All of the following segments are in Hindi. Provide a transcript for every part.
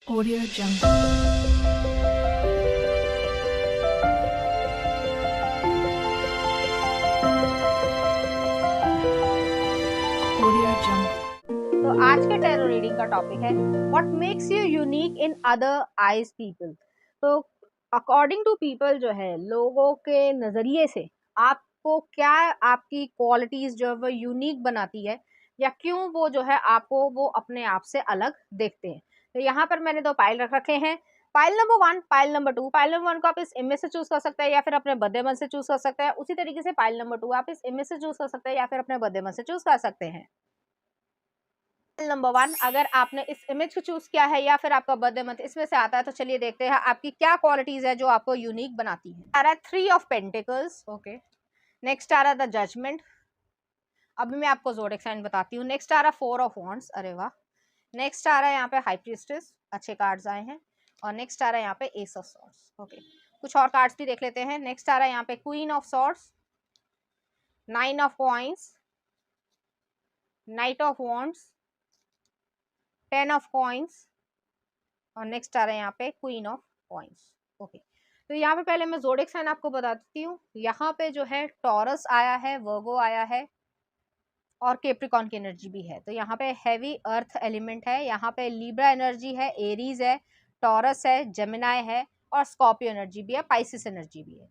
Audio Jungle. Audio Jungle. तो आज के टैरो रीडिंग का टॉपिक है what makes you unique in other eyes people. तो अकॉर्डिंग टू पीपल जो है, लोगों के नजरिए से आपको क्या आपकी क्वालिटीज जो है वो यूनिक बनाती है, या क्यों वो जो है आपको वो अपने आप से अलग देखते हैं। तो यहाँ पर मैंने दो पाइल रख रखे हैं, pile number 1, pile number 2। Pile number 1 को आप इस इमेज से चूज कर सकते हैं या फिर अपने बर्थडे मंथ से चूज कर सकते हैं। उसी तरीके से पाइल नंबर 2 आप इस इमेज से चूज कर सकते हैं या फिर अपने बर्थडे मंथ से चूज कर सकते हैं। नंबर 1, अगर आपने इस इमेज को चूज किया है या फिर आपका बर्थडे मंथ इसमें से आता है, तो चलिए देखते हैं आपकी क्या क्वालिटीज है जो आपको यूनिक बनाती है। आ रहा है 3 ऑफ पेंटिकल्स, ओके। नेक्स्ट आ रहा है द जजमेंट। अभी मैं आपको ज़ोडिएक साइन बताती हूँ। नेक्स्ट आ रहा है 4 ऑफ वॉन्ड्स, अरे वाह। नेक्स्ट आ रहा है यहाँ पे हाई प्रीस्टेस, अच्छे कार्ड्स आए हैं। और नेक्स्ट आ रहा है यहाँ पे एस ऑफ सॉर्ड्स, ओके। कुछ और कार्ड्स भी देख लेते हैं। नेक्स्ट आ रहा है यहाँ पे queen of swords, 9 of coins, night of wands, 10 of coins, और नेक्स्ट आ रहा है यहाँ पे क्वीन ऑफ कॉइंस, ओके। तो यहाँ पे पहले मैं ज़ोडिएक साइन आपको बता देती हूँ। यहाँ पे जो है टॉरस आया है, वर्गो आया है, और केप्रिकॉन की एनर्जी भी है। तो यहाँ पे हैवी अर्थ एलिमेंट है, यहाँ पे लिब्रा एनर्जी है, एरीज है, टॉरस है, जेमिनाई है, और स्कॉर्पियो एनर्जी भी है, पाइसिस एनर्जी भी है।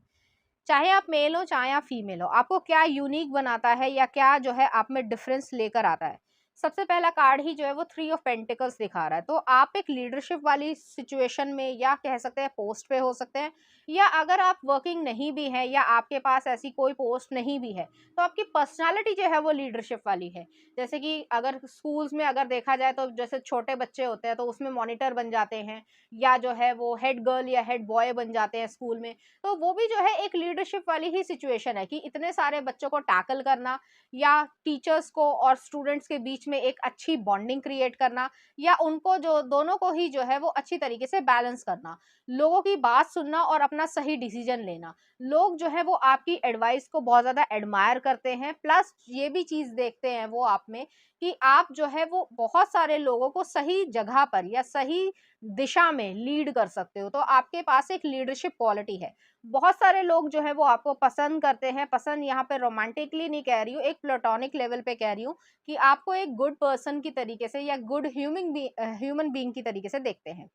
चाहे आप मेल हो चाहे आप फीमेल हो, आपको क्या यूनिक बनाता है या क्या जो है आप में डिफरेंस लेकर आता है। सबसे पहला कार्ड ही जो है वो 3 ऑफ पेंटिकल्स दिखा रहा है। तो आप एक लीडरशिप वाली सिचुएशन में, या कह सकते हैं पोस्ट पे हो सकते हैं, या अगर आप वर्किंग नहीं भी है या आपके पास ऐसी कोई पोस्ट नहीं भी है, तो आपकी पर्सनालिटी जो है वो लीडरशिप वाली है। जैसे कि अगर स्कूल्स में अगर देखा जाए, तो जैसे छोटे बच्चे होते हैं तो उसमें मॉनिटर बन जाते हैं, या जो है वो हेड गर्ल या हेड बॉय बन जाते हैं स्कूल में। तो वो भी जो है एक लीडरशिप वाली ही सिचुएशन है कि इतने सारे बच्चों को टैकल करना, या टीचर्स को और स्टूडेंट्स के बीच में एक अच्छी बॉन्डिंग क्रिएट करना, या उनको जो दोनों को ही जो है वो अच्छी तरीके से बैलेंस करना, लोगों की बात सुनना और अपना सही डिसीजन लेना। लोग जो है वो आपकी एडवाइस को बहुत ज़्यादा एडमायर करते हैं, प्लस ये भी चीज़ देखते हैं वो आप में कि आप जो है वो बहुत सारे लोगों को सही जगह पर या सही दिशा में लीड कर सकते हो। तो आपके पास एक लीडरशिप क्वालिटी है। बहुत सारे लोग जो है वो आपको पसंद करते हैं। पसंद यहाँ पे रोमांटिकली नहीं कह रही हूँ, एक प्लेटोनिक लेवल पे कह रही हूँ कि आपको एक गुड पर्सन की तरीके से या गुड ह्यूमन बीइंग की तरीके से देखते हैं।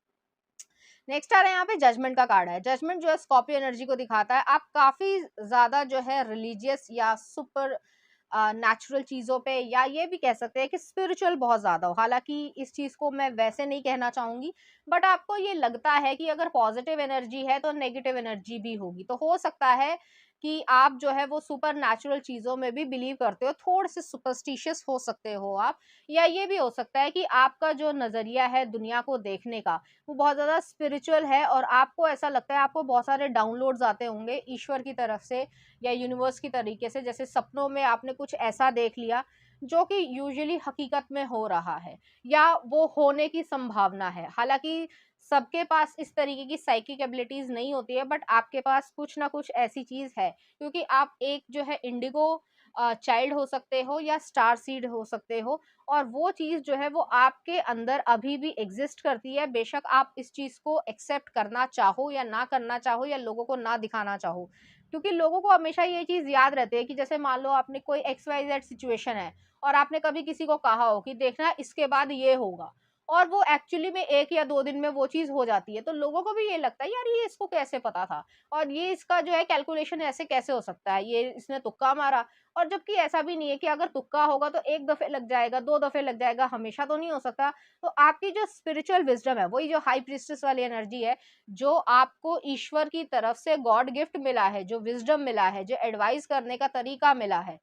नेक्स्ट आ रहा है यहाँ पे जजमेंट का कार्ड है। जजमेंट जो है स्कॉर्पियो एनर्जी को दिखाता है। आप काफी ज्यादा जो है रिलीजियस या सुपर नेचुरल चीजों पे, या ये भी कह सकते हैं कि स्पिरिचुअल बहुत ज्यादा हो। हालांकि इस चीज को मैं वैसे नहीं कहना चाहूंगी, बट आपको ये लगता है कि अगर पॉजिटिव एनर्जी है तो नेगेटिव एनर्जी भी होगी। तो हो सकता है कि आप जो है वो सुपर नेचुरल चीजों में भी बिलीव करते हो, थोड़े से सुपरस्टिशियस हो सकते हो आप। या ये भी हो सकता है कि आपका जो नजरिया है दुनिया को देखने का, वो बहुत ज़्यादा स्पिरिचुअल है, और आपको ऐसा लगता है, आपको बहुत सारे डाउनलोड्स आते होंगे ईश्वर की तरफ से या यूनिवर्स की तरीके से। जैसे सपनों में आपने कुछ ऐसा देख लिया जो कि यूजुअली हकीकत में हो रहा है, या वो होने की संभावना है। हालांकि सबके पास इस तरीके की साइकिक एबिलिटीज नहीं होती है, बट आपके पास कुछ ना कुछ ऐसी चीज है, क्योंकि आप एक जो है इंडिगो चाइल्ड हो सकते हो या स्टार सीड हो सकते हो, और वो चीज़ जो है वो आपके अंदर अभी भी एग्जिस्ट करती है। बेशक आप इस चीज़ को एक्सेप्ट करना चाहो या ना करना चाहो, या लोगों को ना दिखाना चाहो, क्योंकि लोगों को हमेशा ये चीज़ याद रहती है कि जैसे मान लो आपने कोई एक्स वाई जेड सिचुएशन है, और आपने कभी किसी को कहा हो कि देखना इसके बाद ये होगा, और वो एक्चुअली में 1 या 2 दिन में वो चीज़ हो जाती है, तो लोगों को भी ये लगता है यार ये इसको कैसे पता था, और ये इसका जो है कैलकुलेशन ऐसे कैसे हो सकता है, ये इसने तुक्का मारा। और जबकि ऐसा भी नहीं है कि अगर तुक्का होगा तो 1 दफ़े लग जाएगा, 2 दफ़े लग जाएगा, हमेशा तो नहीं हो सकता। तो आपकी जो स्पिरिचुअल विज़डम है, वही जो हाई प्रीस्टेस वाली एनर्जी है, जो आपको ईश्वर की तरफ से गॉड गिफ्ट मिला है, जो विज़डम मिला है, जो एडवाइस करने का तरीका मिला है,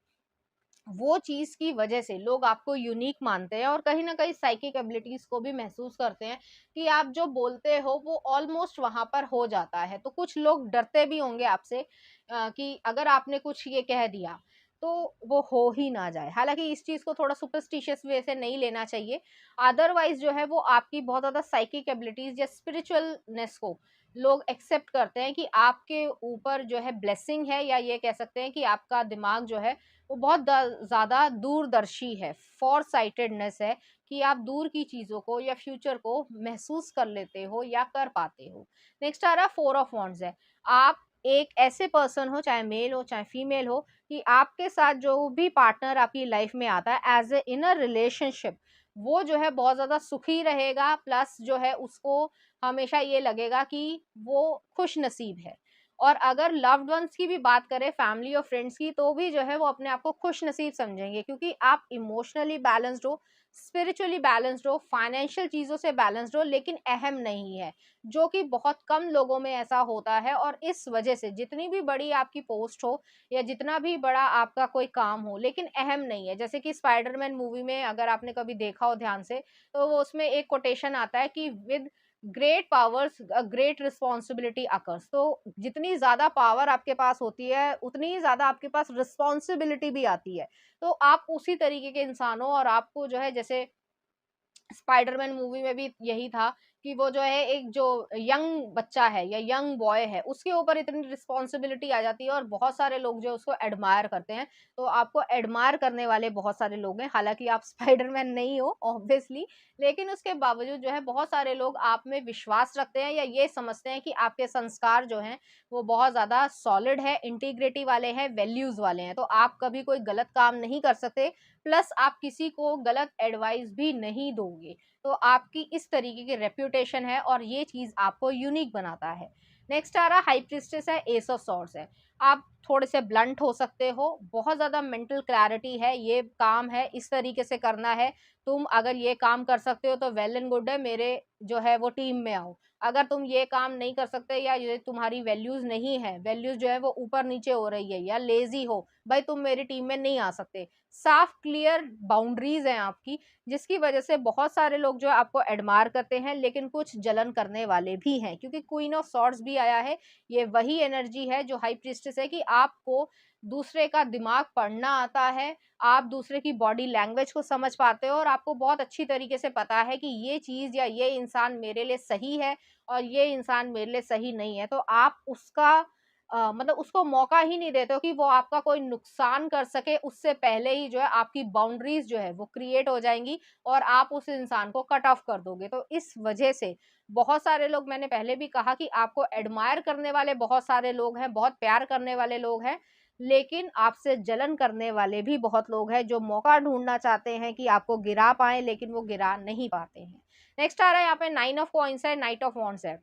वो चीज़ की वजह से लोग आपको यूनिक मानते हैं, और कहीं न कहीं साइकिक एबिलिटीज़ को भी महसूस करते हैं कि आप जो बोलते हो वो ऑलमोस्ट वहाँ पर हो जाता है। तो कुछ लोग डरते भी होंगे आपसे कि अगर आपने कुछ ये कह दिया तो वो हो ही ना जाए। हालाँकि इस चीज़ को थोड़ा सुपरस्टिशियस वे से नहीं लेना चाहिए। अदरवाइज़ जो है वो आपकी बहुत ज़्यादा साइकिक एबिलिटीज़ या स्पिरिचुअलनेस को लोग एक्सेप्ट करते हैं कि आपके ऊपर जो है ब्लेसिंग है, या ये कह सकते हैं कि आपका दिमाग जो है वो बहुत ज़्यादा दूरदर्शी है, फॉर साइटेडनेस है, कि आप दूर की चीज़ों को या फ्यूचर को महसूस कर लेते हो या कर पाते हो। नेक्स्ट आ रहा है 4 ऑफ वांड्स है। आप एक ऐसे पर्सन हो, चाहे मेल हो चाहे फीमेल हो, कि आपके साथ जो भी पार्टनर आपकी लाइफ में आता है as a in a relationship, वो जो है बहुत ज़्यादा सुखी रहेगा, प्लस जो है उसको हमेशा ये लगेगा कि वो खुशनसीब है। और अगर लव्ड वंस की भी बात करें, फैमिली और फ्रेंड्स की, तो भी जो है वो अपने आप को खुशनसीब समझेंगे, क्योंकि आप इमोशनली बैलेंस्ड हो, स्पिरिचुअली बैलेंस्ड हो, फाइनेंशियल चीज़ों से बैलेंस्ड हो, लेकिन अहम नहीं है, जो कि बहुत कम लोगों में ऐसा होता है। और इस वजह से जितनी भी बड़ी आपकी पोस्ट हो या जितना भी बड़ा आपका कोई काम हो, लेकिन अहम नहीं है। जैसे कि स्पाइडरमैन मूवी में अगर आपने कभी देखा हो ध्यान से, तो वो उसमें एक कोटेशन आता है कि with great powers great responsibility occurs. तो जितनी ज्यादा पावर आपके पास होती है, उतनी ही ज्यादा आपके पास रिस्पॉन्सिबिलिटी भी आती है। तो आप उसी तरीके के इंसान हो, और आपको जो है, जैसे स्पाइडरमैन मूवी में भी यही था कि वो जो है एक जो यंग बच्चा है या यंग बॉय है, उसके ऊपर इतनी रिस्पॉन्सिबिलिटी आ जाती है, और बहुत सारे लोग जो उसको एडमायर करते हैं। तो आपको एडमायर करने वाले बहुत सारे लोग हैं, हालांकि आप स्पाइडरमैन नहीं हो ऑब्वियसली, लेकिन उसके बावजूद जो है बहुत सारे लोग आप में विश्वास रखते हैं, या ये समझते हैं कि आपके संस्कार जो हैं वो बहुत ज्यादा सॉलिड है, इंटीग्रिटी वाले हैं, वैल्यूज वाले हैं। तो आप कभी कोई गलत काम नहीं कर सकते, प्लस आप किसी को गलत एडवाइस भी नहीं दोगे। तो आपकी इस तरीके की रेप्यूटेशन है, और ये चीज आपको यूनिक बनाता है। नेक्स्ट आ रहा हाई प्रिस्टेस है, एस ऑफ सॉर्ड्स है। आप थोड़े से ब्लंट हो सकते हो, बहुत ज्यादा मेंटल क्लैरिटी है, ये काम है इस तरीके से करना है, तुम अगर ये काम कर सकते हो तो वेल एंड गुड है, मेरे जो है वो टीम में आओ। अगर तुम ये काम नहीं कर सकते, या ये तुम्हारी वैल्यूज नहीं है, वैल्यूज जो है वो ऊपर नीचे हो रही है, या लेजी हो, भाई तुम मेरी टीम में नहीं आ सकते। साफ क्लियर बाउंड्रीज हैं आपकी, जिसकी वजह से बहुत सारे लोग जो है आपको एडमायर करते हैं, लेकिन कुछ जलन करने वाले भी हैं, क्योंकि क्वीन ऑफ सॉर्ड्स भी आया है। ये वही एनर्जी है जो हाई प्रीस्टेस है, कि आपको दूसरे का दिमाग पढ़ना आता है, आप दूसरे की बॉडी लैंग्वेज को समझ पाते हो, और आपको बहुत अच्छी तरीके से पता है कि ये चीज या ये इंसान मेरे लिए सही है और ये इंसान मेरे लिए सही नहीं है। तो आप उसका मतलब उसको मौका ही नहीं देते हो कि वो आपका कोई नुकसान कर सके, उससे पहले ही जो है आपकी बाउंड्रीज जो है वो क्रिएट हो जाएंगी, और आप उस इंसान को कट ऑफ कर दोगे। तो इस वजह से बहुत सारे लोग, मैंने पहले भी कहा कि आपको एडमायर करने वाले बहुत सारे लोग हैं, बहुत प्यार करने वाले लोग हैं, लेकिन आपसे जलन करने वाले भी बहुत लोग हैं, जो मौका ढूंढना चाहते हैं कि आपको गिरा पाए, लेकिन वो गिरा नहीं पाते हैं। नेक्स्ट आ रहा है यहाँ पे नाइन ऑफ कॉइंस है, नाइट ऑफ वॉन्ड्स है।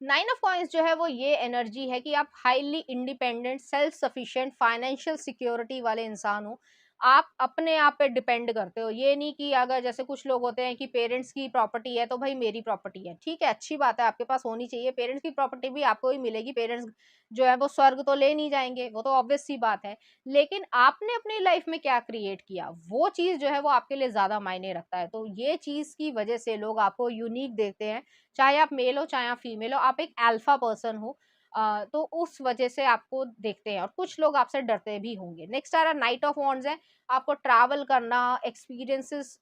नाइन ऑफ कॉइंस जो है वो ये एनर्जी है कि आप highly independent, self sufficient, financial security वाले इंसान हो। आप अपने आप पे डिपेंड करते हो, ये नहीं कि अगर जैसे कुछ लोग होते हैं कि पेरेंट्स की प्रॉपर्टी है तो भाई मेरी प्रॉपर्टी है, ठीक है, अच्छी बात है, आपके पास होनी चाहिए, पेरेंट्स की प्रॉपर्टी भी आपको ही मिलेगी, पेरेंट्स जो है वो स्वर्ग तो ले नहीं जाएंगे, वो तो ऑब्वियस सी बात है। लेकिन आपने अपनी लाइफ में क्या क्रिएट किया, वो चीज जो है वो आपके लिए ज्यादा मायने रखता है। तो ये चीज की वजह से लोग आपको यूनिक देखते हैं, चाहे आप मेल हो चाहे आप फीमेल हो, आप एक अल्फा पर्सन हो। तो उस वजह से आपको देखते हैं, और कुछ लोग आपसे डरते भी होंगे। नेक्स्ट आ रहा नाइट ऑफ वॉन्ड्स है। आपको ट्रैवल करना, एक्सपीरियंसेस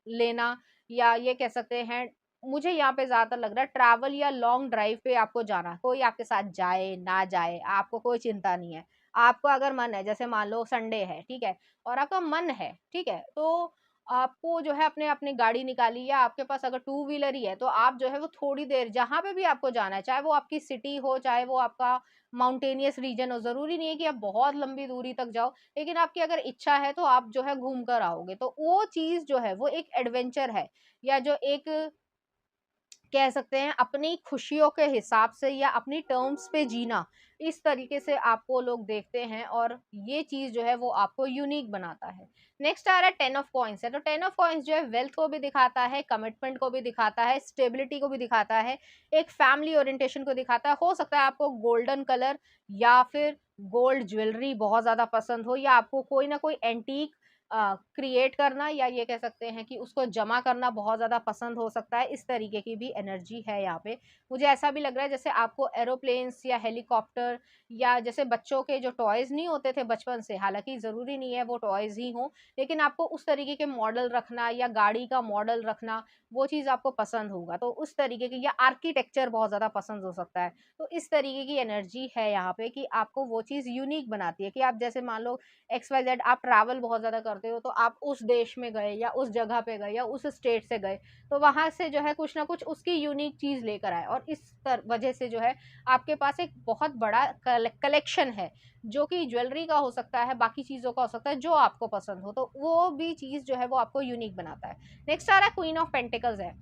लेना, या ये कह सकते हैं, मुझे यहाँ पे ज्यादातर लग रहा है ट्रैवल या लॉन्ग ड्राइव पे आपको जाना, कोई आपके साथ जाए ना जाए आपको कोई चिंता नहीं है। आपको अगर मन है, जैसे मान लो संडे है, ठीक है, और आपका मन है, ठीक है, तो आपको जो है अपने अपनी गाड़ी निकाली, या आपके पास अगर टू व्हीलर ही है, तो आप जो है वो थोड़ी देर जहाँ पे भी आपको जाना है, चाहे वो आपकी सिटी हो, चाहे वो आपका माउंटेनियस रीजन हो, जरूरी नहीं है कि आप बहुत लंबी दूरी तक जाओ, लेकिन आपकी अगर इच्छा है तो आप जो है घूम कर आओगे। तो वो चीज जो है वो एक एडवेंचर है, या जो एक कह सकते हैं अपनी खुशियों के हिसाब से या अपनी टर्म्स पे जीना, इस तरीके से आपको लोग देखते हैं, और ये चीज जो है वो आपको यूनिक बनाता है। नेक्स्ट आ रहा है टेन ऑफ कॉइंस है। तो टेन ऑफ कॉइंस जो है वेल्थ को भी दिखाता है, कमिटमेंट को भी दिखाता है, स्टेबिलिटी को भी दिखाता है, एक फैमिली ओरिएंटेशन को दिखाता है। हो सकता है आपको गोल्डन कलर या फिर गोल्ड ज्वेलरी बहुत ज्यादा पसंद हो, या आपको कोई ना कोई एंटीक क्रिएट करना, या ये कह सकते हैं कि उसको जमा करना बहुत ज़्यादा पसंद हो सकता है। इस तरीके की भी एनर्जी है यहाँ पे। मुझे ऐसा भी लग रहा है जैसे आपको एरोप्लेन्स या हेलीकॉप्टर, या जैसे बच्चों के जो टॉयज़ नहीं होते थे बचपन से, हालाँकि ज़रूरी नहीं है वो टॉयज़ ही हों, लेकिन आपको उस तरीके के मॉडल रखना या गाड़ी का मॉडल रखना, वो चीज़ आपको पसंद होगा। तो उस तरीके की, या आर्किटेक्चर बहुत ज़्यादा पसंद हो सकता है। तो इस तरीके की एनर्जी है यहाँ पे कि आपको वो चीज़ यूनिक बनाती है, कि आप जैसे मान लो XYZ आप ट्रैवल बहुत ज़्यादा करते करते हो तो आप उस देश में गए या उस जगह पे गए या उस स्टेट से गए, तो वहां से जो है कुछ ना कुछ उसकी यूनिक चीज लेकर आए, और इस वजह से जो है आपके पास एक बहुत बड़ा कलेक्शन है, जो कि ज्वेलरी का हो सकता है, बाकी चीजों का हो सकता है, जो आपको पसंद हो, तो वो भी चीज जो है वो आपको यूनिक बनाता है। नेक्स्ट आ रहा है क्वीन ऑफ पेंटिकल्स है।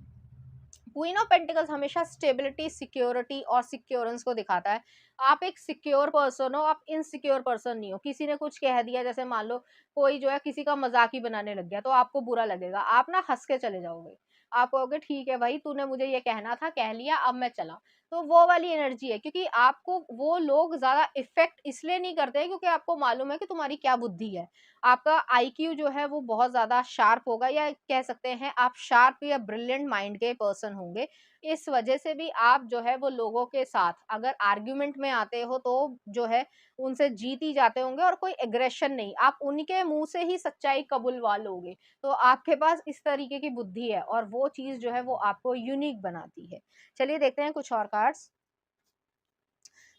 क्वीन ऑफ पेंटिकल्स हमेशा स्टेबिलिटी, सिक्योरिटी और सिक्योरेंस को दिखाता है। आप एक सिक्योर पर्सन हो, आप इनसिक्योर पर्सन नहीं हो। किसी ने कुछ कह दिया, जैसे मान लो कोई जो है किसी का मजाक ही बनाने लग गया, तो आपको बुरा लगेगा, आप ना हंस के चले जाओगे, आप कहोगे ठीक है भाई, तूने मुझे ये कहना था, कह लिया, अब मैं चला। तो वो वाली एनर्जी है, क्योंकि आपको वो लोग ज्यादा इफेक्ट इसलिए नहीं करते हैं क्योंकि आपको मालूम है कि तुम्हारी क्या बुद्धि है। आपका आईक्यू जो है वो बहुत ज्यादा शार्प होगा, या कह सकते हैं आप शार्प या ब्रिलियंट माइंड के पर्सन होंगे। इस वजह से भी आप जो है वो लोगों के साथ अगर आर्ग्यूमेंट में आते हो तो जो है उनसे जीत ही जाते होंगे, और कोई एग्रेशन नहीं, आप उनके मुंह से ही सच्चाई कबुलवा लोगे। तो आपके पास इस तरीके की बुद्धि है, और वो चीज जो है वो आपको यूनिक बनाती है। चलिए देखते हैं कुछ और कार्ड्स।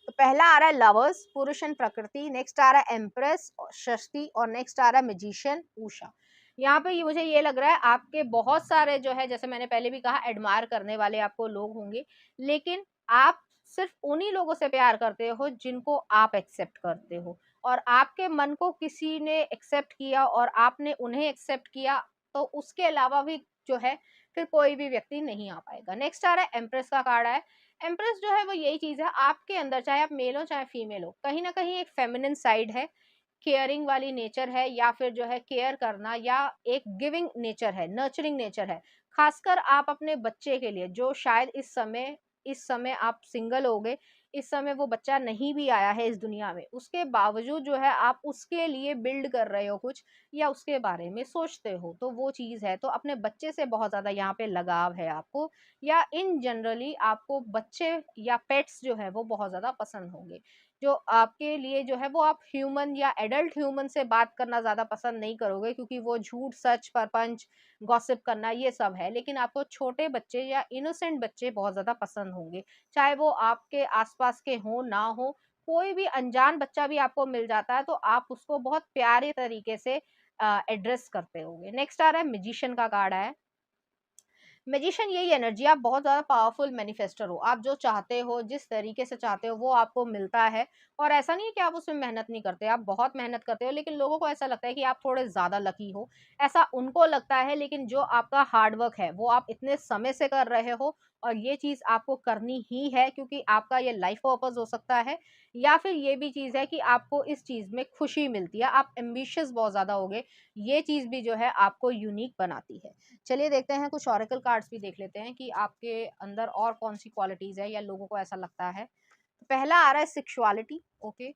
तो पहला आ रहा है लवर्स, पुरुष एंड प्रकृति। नेक्स्ट आ रहा है एम्प्रेस, षष्ठी, और नेक्स्ट आ रहा है मैजिशियन, उषा। यहाँ पे ये मुझे ये लग रहा है आपके बहुत सारे जो है, जैसे मैंने पहले भी कहा, एडमायर करने वाले आपको लोग होंगे, लेकिन आप सिर्फ उन्हीं लोगों से प्यार करते हो जिनको आप एक्सेप्ट करते हो, और आपके मन को किसी ने एक्सेप्ट किया और आपने उन्हें एक्सेप्ट किया, तो उसके अलावा भी जो है फिर कोई भी व्यक्ति नहीं आ पाएगा। नेक्स्ट आ रहा है एम्प्रेस का कार्ड है। एम्प्रेस जो है वो यही चीज है, आपके अंदर चाहे आप मेल हो चाहे फीमेल हो, कहीं ना कहीं एक फेमिनिन साइड है, केयरिंग वाली नेचर है, या फिर जो है केयर करना, या एक गिविंग नेचर है, नर्चरिंग नेचर है। खासकर आप अपने बच्चे के लिए, जो शायद इस समय आप सिंगल होगे, इस समय वो बच्चा नहीं भी आया है इस दुनिया में, उसके बावजूद जो है आप उसके लिए बिल्ड कर रहे हो कुछ, या उसके बारे में सोचते हो, तो वो चीज है। तो अपने बच्चे से बहुत ज्यादा यहाँ पे लगाव है आपको, या इन जनरली आपको बच्चे या पेट्स जो है वो बहुत ज्यादा पसंद होंगे, जो आपके लिए जो है वो आप ह्यूमन या एडल्ट ह्यूमन से बात करना ज्यादा पसंद नहीं करोगे, क्योंकि वो झूठ, सच, परपंच, गॉसिप करना ये सब है, लेकिन आपको छोटे बच्चे या इनोसेंट बच्चे बहुत ज्यादा पसंद होंगे, चाहे वो आपके आसपास के हो ना हो। कोई भी अनजान बच्चा भी आपको मिल जाता है तो आप उसको बहुत प्यारे तरीके से एड्रेस करते होगे। नेक्स्ट आ रहा है मैजिशियन का कार्ड है। मैजिशियन यही एनर्जी, आप बहुत ज़्यादा पावरफुल मैनिफेस्टर हो, आप जो चाहते हो, जिस तरीके से चाहते हो वो आपको मिलता है, और ऐसा नहीं है कि आप उसमें मेहनत नहीं करते, आप बहुत मेहनत करते हो, लेकिन लोगों को ऐसा लगता है कि आप थोड़े ज़्यादा लकी हो, ऐसा उनको लगता है, लेकिन जो आपका हार्ड वर्क है वो आप इतने समय से कर रहे हो, और ये चीज़ आपको करनी ही है, क्योंकि आपका ये लाइफ पर्पस हो सकता है, या फिर ये भी चीज़ है कि आपको इस चीज़ में खुशी मिलती है, आप एम्बिशियस बहुत ज़्यादा होगे, ये चीज़ भी जो है आपको यूनिक बनाती है। चलिए देखते हैं कुछ ऑरेकल कार्ड्स भी देख लेते हैं कि आपके अंदर और कौन सी क्वालिटीज है या लोगों को ऐसा लगता है। तो पहला आ रहा है सेक्सुअलिटी, ओके।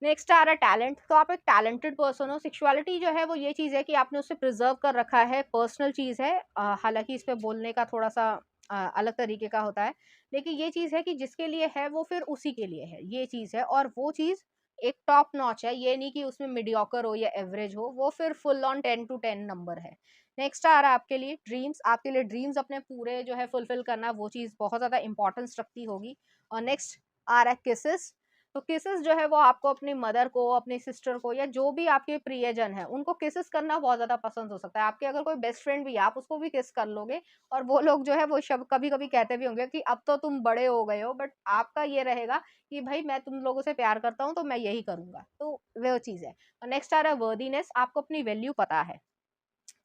नेक्स्ट आ रहा है टैलेंट, तो आप एक टैलेंटेड पर्सन हो। सेक्सुअलिटी जो है वो ये चीज़ है कि आपने उसे प्रिजर्व कर रखा है, पर्सनल चीज़ है, हालांकि इस पे बोलने का थोड़ा सा अलग तरीके का होता है, लेकिन ये चीज़ है कि जिसके लिए है वो फिर उसी के लिए है, ये चीज़ है, और वो चीज़ एक टॉप नॉच है, ये नहीं कि उसमें मीडियोकर हो या एवरेज हो, वो फिर फुल ऑन 10 to 10 नंबर है। नेक्स्ट आ रहा है आपके लिए ड्रीम्स, आपके लिए ड्रीम्स अपने पूरे जो है फुलफिल करना, वो चीज़ बहुत ज़्यादा इंपॉर्टेंस रखती होगी। और नेक्स्ट आ रहा है किसेस, तो किसेस जो है वो आपको अपनी मदर को, अपनी सिस्टर को, या जो भी आपके प्रियजन है उनको किसेस करना बहुत ज्यादा पसंद हो सकता है। आपके अगर कोई बेस्ट फ्रेंड भी है, आप उसको भी किस कर लोगे, और वो लोग जो है वो शब्द कभी कभी कहते भी होंगे कि अब तो तुम बड़े हो गए हो, बट आपका ये रहेगा कि भाई मैं तुम लोगों से प्यार करता हूँ तो मैं यही करूंगा, तो वो चीज है। और नेक्स्ट आ रहा है वर्दीनेस, आपको अपनी वैल्यू पता है।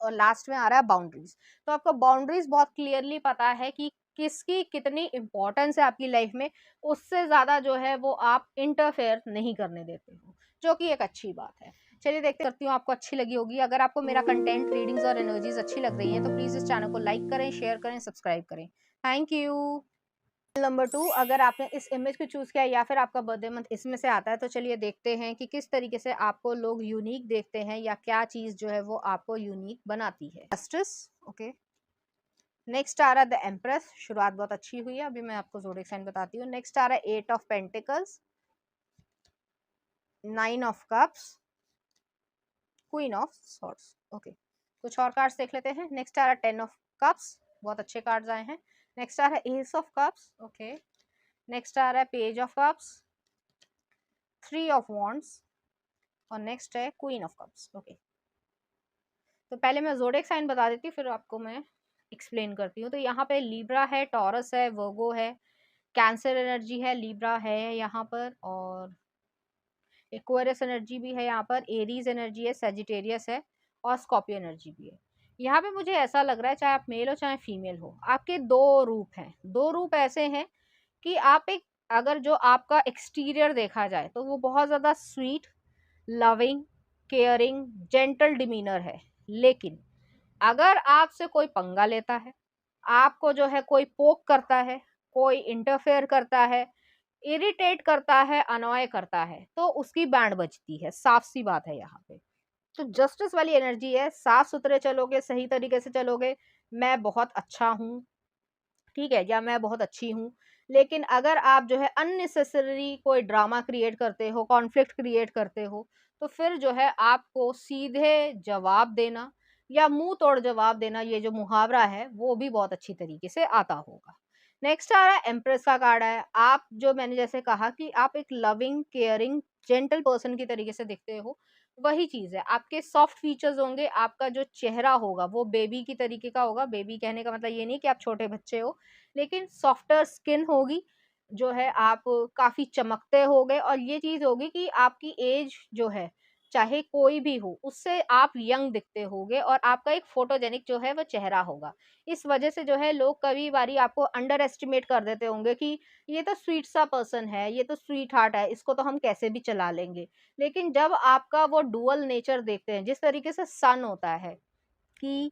और लास्ट में आ रहा है बाउंड्रीज, तो आपको बाउंड्रीज बहुत क्लियरली पता है कि किसकी कितनी इंपॉर्टेंस है आपकी लाइफ में, उससे ज्यादा जो है वो आप इंटरफेयर नहीं करने देते हो, जो कि एक अच्छी बात है। चलिए देखते करती हूँ आपको अच्छी लगी होगी। अगर आपको मेरा कंटेंट, रीडिंग्स और एनर्जीज अच्छी लग रही है तो प्लीज इस चैनल को लाइक करें, शेयर करें, सब्सक्राइब करें। Thank you. नंबर 2, अगर आपने इस इमेज को चूज किया या फिर आपका बर्थडे मंथ इसमें से आता है, तो चलिए देखते हैं कि किस तरीके से आपको लोग यूनिक देखते हैं, या क्या चीज जो है वो आपको यूनिक बनाती है। Justice, okay. नेक्स्ट आ रहा है द एम्प्रेस, शुरुआत बहुत अच्छी हुई है, अभी मैं आपको ज़ोडिएक साइन बताती हूँ। नेक्स्ट आ रहा है 8 of pentacles, 9 of cups, queen of swords, okay. कुछ और कार्ड्स देख लेते हैं। नेक्स्ट आ रहा है 10 ऑफ कप्स, बहुत अच्छे कार्ड्स आए हैं। नेक्स्ट आ रहा है ace of cups, okay. Next आ रहा है page of cups, 3 of wands, और नेक्स्ट है क्वीन ऑफ कप्स। ओके, तो पहले मैं ज़ोडिएक साइन बता देती हूँ, फिर आपको मैं एक्सप्लेन करती हूँ। तो यहाँ पे लिब्रा है, टॉरस है, वर्गो है, कैंसर एनर्जी है, लिब्रा है यहाँ पर, और एक्वेरियस एनर्जी भी है यहाँ पर, एरीज एनर्जी है, सेजिटेरियस है, और स्कॉर्पियो एनर्जी भी है। यहाँ पे मुझे ऐसा लग रहा है, चाहे आप मेल हो चाहे फीमेल हो, आपके दो रूप हैं। दो रूप ऐसे हैं कि आप एक, अगर जो आपका एक्सटीरियर देखा जाए तो वो बहुत ज़्यादा sweet, loving, caring, gentle demeanour है। लेकिन अगर आपसे कोई पंगा लेता है, आपको जो है कोई पोक करता है, कोई इंटरफेयर करता है, इरिटेट करता है, अनॉय करता है, तो उसकी बैंड बजती है। साफ सी बात है यहाँ पे। तो जस्टिस वाली एनर्जी है, साफ सुथरे चलोगे, सही तरीके से चलोगे, मैं बहुत अच्छा हूँ, ठीक है, या मैं बहुत अच्छी हूँ। लेकिन अगर आप जो है अननेसेसरी कोई ड्रामा क्रिएट करते हो, कॉन्फ्लिक्ट क्रिएट करते हो, तो फिर जो है आपको सीधे जवाब देना या मुंह तोड़ जवाब देना, ये जो मुहावरा है वो भी बहुत अच्छी तरीके से आता होगा। नेक्स्ट आ रहा है एम्प्रेस का कार्ड है। आप जो, मैंने जैसे कहा कि आप एक लविंग, केयरिंग, जेंटल पर्सन की तरीके से दिखते हो, वही चीज है। आपके सॉफ्ट फीचर्स होंगे, आपका जो चेहरा होगा वो बेबी की तरीके का होगा। बेबी कहने का मतलब ये नहीं कि आप छोटे बच्चे हो, लेकिन सॉफ्टर स्किन होगी, जो है आप काफ़ी चमकते होगे, और ये चीज़ होगी कि आपकी एज जो है, चाहे कोई भी हो, उससे आप यंग दिखते होगे, और आपका एक फोटोजेनिक जो है वो चेहरा होगा। इस वजह से जो है लोग कभी बारी आपको अंडर एस्टिमेट कर देते होंगे कि ये तो स्वीट सा पर्सन है, ये तो स्वीट हार्ट है, इसको तो हम कैसे भी चला लेंगे। लेकिन जब आपका वो डुअल नेचर देखते हैं, जिस तरीके से सन होता है कि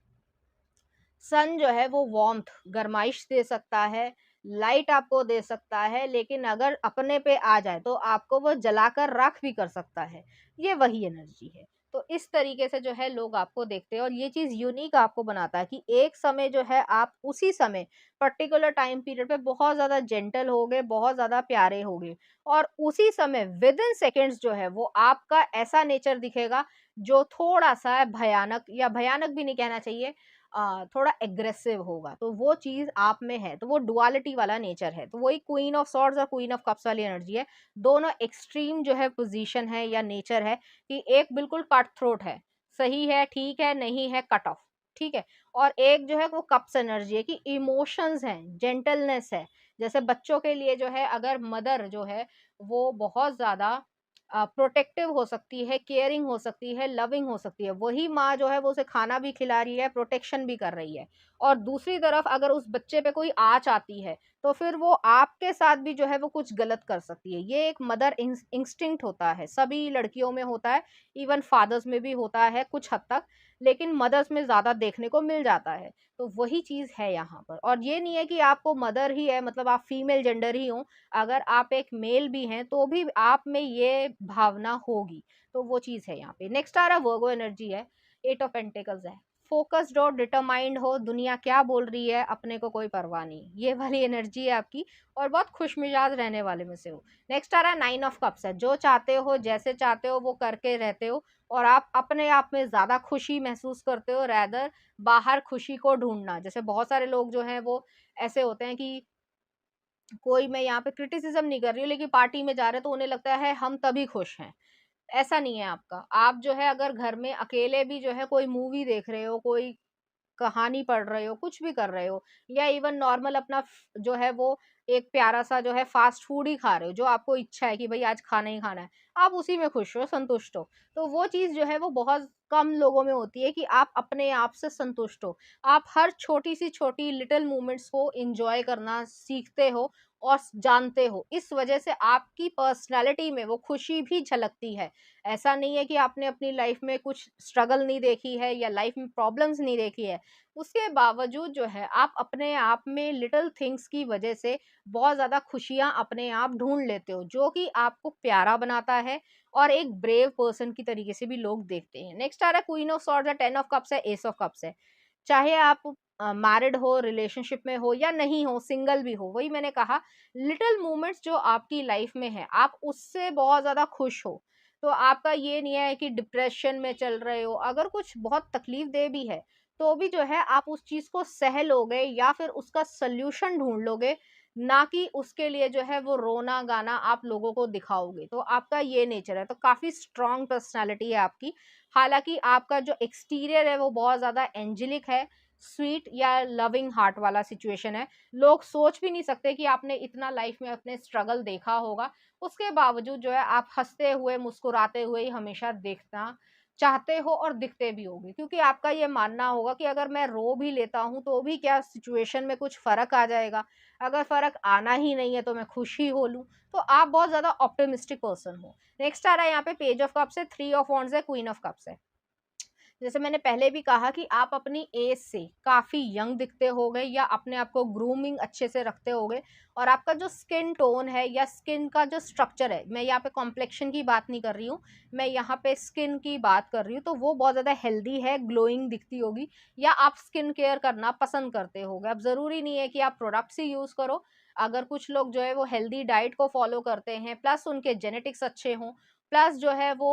सन जो है वो वार्मथ, गरमाइश दे सकता है, लाइट आपको दे सकता है, लेकिन अगर अपने पे आ जाए तो आपको वो जलाकर राख भी कर सकता है। ये वही एनर्जी है। तो इस तरीके से जो है लोग आपको देखते हैं, और ये चीज़ यूनिक आपको बनाता है कि एक समय जो है आप उसी समय पर्टिकुलर टाइम पीरियड पे बहुत ज़्यादा जेंटल होगे, बहुत ज़्यादा प्यारे होगे, और उसी समय विद इन सेकेंड्स जो है वो आपका ऐसा नेचर दिखेगा जो थोड़ा-सा भयानक, या भयानक भी नहीं कहना चाहिए, थोड़ा एग्रेसिव होगा। तो वो चीज़ आप में है, तो वो डुअलिटी वाला नेचर है। तो वही क्वीन ऑफ सॉर्ड्स और क्वीन ऑफ कप्स वाली एनर्जी है। दोनों एक्सट्रीम जो है पोजीशन है या नेचर है, कि एक बिल्कुल कट थ्रोट है, सही है, ठीक है, नहीं है, कट ऑफ, ठीक है। और एक जो है वो कप्स एनर्जी है कि इमोशंस हैं, जेंटलनेस है। जैसे बच्चों के लिए जो है, अगर मदर जो है वो बहुत ज़्यादा प्रोटेक्टिव हो सकती है, केयरिंग हो सकती है, लविंग हो सकती है, वही माँ जो है वो उसे खाना भी खिला रही है, प्रोटेक्शन भी कर रही है। और दूसरी तरफ अगर उस बच्चे पे कोई आँच आती है, तो फिर वो आपके साथ भी जो है वो कुछ गलत कर सकती है। ये एक मदर इंस्टिंक्ट होता है, सभी लड़कियों में होता है, इवन फादर्स में भी होता है कुछ हद तक, लेकिन मदर्स में ज़्यादा देखने को मिल जाता है। तो वही चीज़ है यहाँ पर। और ये नहीं है कि आपको मदर ही है, मतलब आप फीमेल जेंडर ही हो, अगर आप एक मेल भी हैं तो भी आप में ये भावना होगी। तो वो चीज़ है यहाँ पे। नेक्स्ट आ रहा है वर्गो एनर्जी है, एट ऑफ पेंटिकल्स है। फोकस्ड हो, डिटरमाइंड हो, दुनिया क्या बोल रही है अपने को कोई परवाह नहीं, ये वाली एनर्जी है आपकी, और बहुत खुशमिजाज रहने वाले में से हो। नेक्स्ट आ रहा है नाइन ऑफ कप्स है। जो चाहते हो, जैसे चाहते हो वो करके रहते हो, और आप अपने आप में ज़्यादा खुशी महसूस करते हो, रैदर बाहर खुशी को ढूंढना। जैसे बहुत सारे लोग जो हैं वो ऐसे होते हैं कि कोई, मैं यहाँ पे क्रिटिसिज्म नहीं कर रही हूँ, लेकिन पार्टी में जा रहे हैं तो उन्हें लगता है हम तभी खुश हैं। ऐसा नहीं है आपका। आप जो है अगर घर में अकेले भी जो है कोई मूवी देख रहे हो, कोई कहानी पढ़ रहे हो, कुछ भी कर रहे हो, या इवन नॉर्मल अपना जो है वो एक प्यारा-सा जो है फ़ास्ट फूड ही खा रहे हो, जो आपको इच्छा है कि भई आज खाना ही खाना है, आप उसी में खुश हो, संतुष्ट हो। तो वो चीज़ जो है वो बहुत कम लोगों में होती है कि आप अपने आप से संतुष्ट हो। आप हर छोटी सी छोटी लिटिल मोमेंट्स को एन्जॉय करना सीखते हो और जानते हो। इस वजह से आपकी पर्सनैलिटी में वो खुशी भी झलकती है। ऐसा नहीं है कि आपने अपनी लाइफ़ में कुछ स्ट्रगल नहीं देखी है या लाइफ़ में प्रॉब्लम्स नहीं देखी है। उसके बावजूद जो है आप अपने आप में लिटिल थिंग्स की वजह से बहुत ज़्यादा खुशियाँ अपने आप ढूँढ लेते हो, जो कि आपको प्यारा बनाता है, और एक ब्रेव पर्सन की तरीके से भी लोग देखते हैं। नेक्स्ट आ रहा है क्वीन ऑफ सॉर्ड्स है, 10 ऑफ कप्स है, एस ऑफ कप्स है। चाहे आप मैरिड हो, रिलेशनशिप में हो या नहीं हो, सिंगल भी हो, वही मैंने कहा, लिटिल मोमेंट्स जो आपकी लाइफ में है, आप उससे बहुत ज़्यादा खुश हो। तो आपका ये नहीं है कि डिप्रेशन में चल रहे हो, अगर कुछ बहुत तकलीफ दे भी है, तो भी जो है आप उस चीज़ को सह लोगे या फिर उसका सॉल्यूशन ढूँढ लोगे, ना कि उसके लिए जो है वो रोना गाना आप लोगों को दिखाओगे। तो आपका ये नेचर है, तो काफ़ी स्ट्रॉन्ग पर्सनैलिटी है आपकी। हालाँकि आपका जो एक्सटीरियर है वो बहुत ज़्यादा एंजेलिक है, स्वीट या लविंग हार्ट वाला सिचुएशन है। लोग सोच भी नहीं सकते कि आपने इतना लाइफ में अपने स्ट्रगल देखा होगा। उसके बावजूद जो है आप हँसते हुए, मुस्कुराते हुए ही हमेशा देखना चाहते हो और दिखते भी होगे, क्योंकि आपका ये मानना होगा कि अगर मैं रो भी लेता हूँ तो भी क्या सिचुएशन में कुछ फ़र्क आ जाएगा, अगर फ़र्क आना ही नहीं है तो मैं खुश ही हो लूँ। तो आप बहुत ज़्यादा ऑप्टिमिस्टिक पर्सन हो। नेक्स्ट आ रहा है यहाँ पे पेज ऑफ कप्स है, 3 ऑफ वॉन्ड्स है, क्वीन ऑफ कप्स है। जैसे मैंने पहले भी कहा कि आप अपनी एज से काफ़ी यंग दिखते होगे या अपने आप को ग्रूमिंग अच्छे से रखते होगे, और आपका जो स्किन टोन है या स्किन का जो स्ट्रक्चर है, मैं यहाँ पे कॉम्प्लेक्शन की बात नहीं कर रही हूँ, मैं यहाँ पे स्किन की बात कर रही हूँ, तो वो बहुत ज़्यादा हेल्दी है, ग्लोइंग दिखती होगी, या आप स्किन केयर करना पसंद करते होगे। अब ज़रूरी नहीं है कि आप प्रोडक्ट्स ही यूज़ करो, अगर कुछ लोग जो है वो हेल्दी डाइट को फॉलो करते हैं, प्लस उनके जेनेटिक्स अच्छे हों, प्लस जो है वो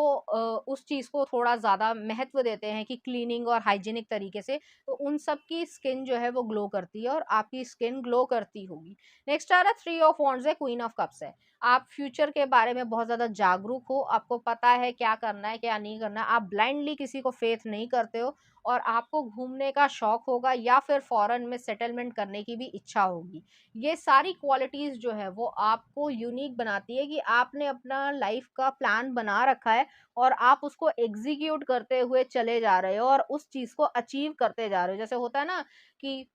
उस चीज़ को थोड़ा ज़्यादा महत्व देते हैं कि क्लीनिंग और हाइजीनिक तरीके से, तो उन सब की स्किन जो है वो ग्लो करती है और आपकी स्किन ग्लो करती होगी। नेक्स्ट आ रहा है 3 ऑफ वॉन्ड्स है, क्वीन ऑफ कप्स है। आप फ्यूचर के बारे में बहुत ज़्यादा जागरूक हो, आपको पता है क्या करना है, क्या नहीं करना है, आप ब्लाइंडली किसी को फेथ नहीं करते हो, और आपको घूमने का शौक होगा या फिर फॉरेन में सेटलमेंट करने की भी इच्छा होगी। ये सारी क्वालिटीज़ जो है वो आपको यूनिक बनाती है कि आपने अपना लाइफ का प्लान बना रखा है और आप उसको एग्ज़ीक्यूट करते हुए चले जा रहे हो और उस चीज़ को अचीव करते जा रहे हो। जैसे होता है ना कि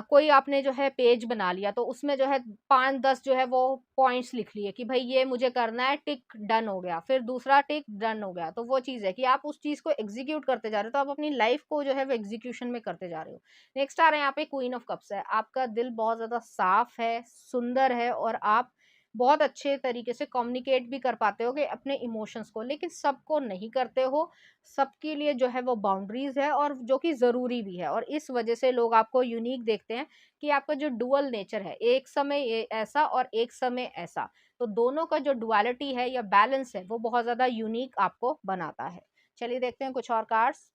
कोई आपने जो है पेज बना लिया, तो उसमें जो है 5-10 जो है वो पॉइंट्स लिख लिए कि भई ये मुझे करना है, टिक डन हो गया, फिर दूसरा टिक डन हो गया। तो वो चीज़ है कि आप उस चीज़ को एग्ज़ीक्यूट करते जा रहे हो, तो आप अपनी लाइफ़ को जो है वो एग्ज़ीक्यूशन में करते जा रहे हो। नेक्स्ट आ रहा है यहाँ पे क्वीन ऑफ कप्स है। आपका दिल बहुत ज़्यादा साफ़ है, सुंदर है, और आप बहुत अच्छे तरीके से कम्युनिकेट भी कर पाते होगे अपने इमोशंस को, लेकिन सबको नहीं करते हो। सबके लिए जो है वो बाउंड्रीज़ है, और जो कि ज़रूरी भी है, और इस वजह से लोग आपको यूनिक देखते हैं कि आपका जो डुअल नेचर है, एक समय ये ऐसा और एक समय ऐसा, तो दोनों का जो डुअलिटी है या बैलेंस है वो बहुत ज़्यादा यूनिक आपको बनाता है। चलिए देखते हैं कुछ और कार्ड्स।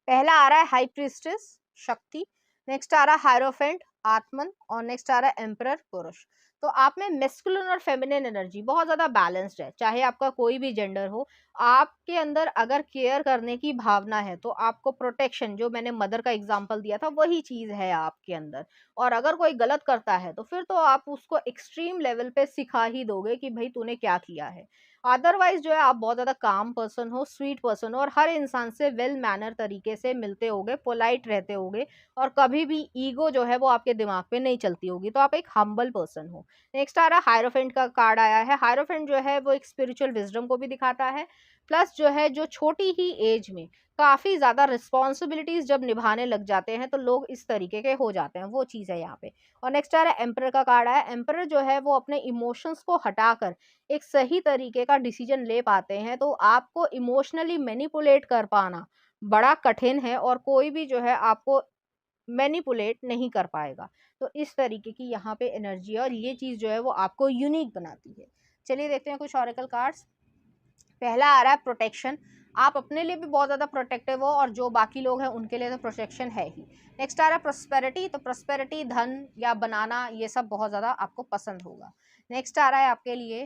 पहला आ रहा है हाई प्रीस्टेस, शक्ति। नेक्स्ट आ रहा है हायरोफेंट, आत्मन। और नेक्स्ट आ रहा है एम्परर, पुरुष। तो आप में मेस्कुलिन और फेमिनिन एनर्जी बहुत ज्यादा बैलेंस्ड है, चाहे आपका कोई भी जेंडर हो। आपके अंदर अगर केयर करने की भावना है तो आपको प्रोटेक्शन, जो मैंने मदर का एग्जांपल दिया था, वही चीज है आपके अंदर। और अगर कोई गलत करता है तो फिर तो आप उसको एक्सट्रीम लेवल पे सिखा ही दोगे कि भाई तूने क्या किया है। अदरवाइज जो है आप बहुत ज़्यादा काम पर्सन हो, स्वीट पर्सन हो, और हर इंसान से वेल मैनर तरीके से मिलते होगे, पोलाइट रहते होगे, और कभी भी ईगो जो है वो आपके दिमाग पे नहीं चलती होगी, तो आप एक हम्बल पर्सन हो। नेक्स्ट आ रहा है हायरोफेंट का कार्ड आया है। हायरोफेंट जो है वो एक स्पिरिचुअल विजडम को भी दिखाता है, प्लस जो है जो छोटी ही एज में काफ़ी ज़्यादा रिस्पॉन्सिबिलिटीज जब निभाने लग जाते हैं तो लोग इस तरीके के हो जाते हैं, वो चीज़ है यहाँ पे। और नेक्स्ट आ रहा है एम्परर का कार्ड आया। एम्परर जो है वो अपने इमोशंस को हटाकर एक सही तरीके का डिसीजन ले पाते हैं, तो आपको इमोशनली मैनिपुलेट कर पाना बड़ा कठिन है, और कोई भी जो है आपको मैनिपुलेट नहीं कर पाएगा। तो इस तरीके की यहाँ पे एनर्जी है, और ये चीज़ जो है वो आपको यूनिक बनाती है। चलिए देखते हैं कुछ ऑरेकल कार्ड्स। पहला आ रहा है प्रोटेक्शन। आप अपने लिए भी बहुत ज़्यादा प्रोटेक्टिव हो, और जो बाकी लोग हैं उनके लिए तो प्रोटेक्शन है ही। नेक्स्ट आ रहा है प्रोस्पेरिटी। तो प्रोस्पेरिटी, धन या बनाना, ये सब बहुत ज़्यादा आपको पसंद होगा। नेक्स्ट आ रहा है आपके लिए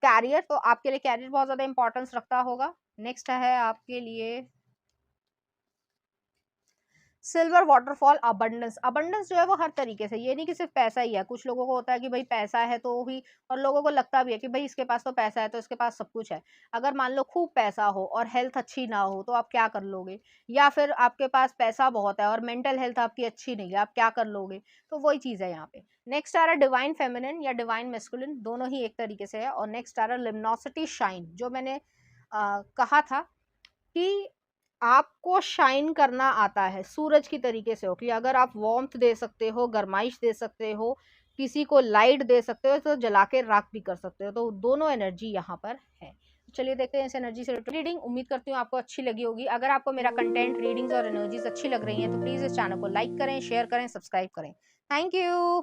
कैरियर। तो आपके लिए कैरियर बहुत ज़्यादा इंपॉर्टेंस रखता होगा। नेक्स्ट है आपके लिए सिल्वर वाटरफॉल, अबंडेंस। अबंडेंस जो है वो हर तरीके से, ये नहीं कि सिर्फ पैसा ही है। कुछ लोगों को होता है कि भाई पैसा है तो ही, और लोगों को लगता भी है कि भाई इसके पास तो पैसा है तो इसके पास सब कुछ है। अगर मान लो खूब पैसा हो और हेल्थ अच्छी ना हो तो आप क्या कर लोगे, या फिर आपके पास पैसा बहुत है और मेंटल हेल्थ आपकी अच्छी नहीं है, आप क्या कर लोगे। तो वही चीज़ है यहाँ पे। नेक्स्ट आ रहा है डिवाइन फेमिनिन या डिवाइन मेस्कुलिन, दोनों ही एक तरीके से है। और नेक्स्ट आ रहा है लिम्नोसिटी, शाइन। जो मैंने कहा था कि आपको शाइन करना आता है सूरज की तरीके से, हो कि अगर आप वार्मथ दे सकते हो, गरमाइश दे सकते हो, किसी को लाइट दे सकते हो, तो जला के राख भी कर सकते हो। तो दोनों एनर्जी यहाँ पर है। चलिए देखते हैं इस एनर्जी से रीडिंग। उम्मीद करती हूँ आपको अच्छी लगी होगी। अगर आपको मेरा कंटेंट, रीडिंग्स और एनर्जीज अच्छी लग रही हैं तो प्लीज़ इस चैनल को लाइक करें, शेयर करें, सब्सक्राइब करें। Thank you.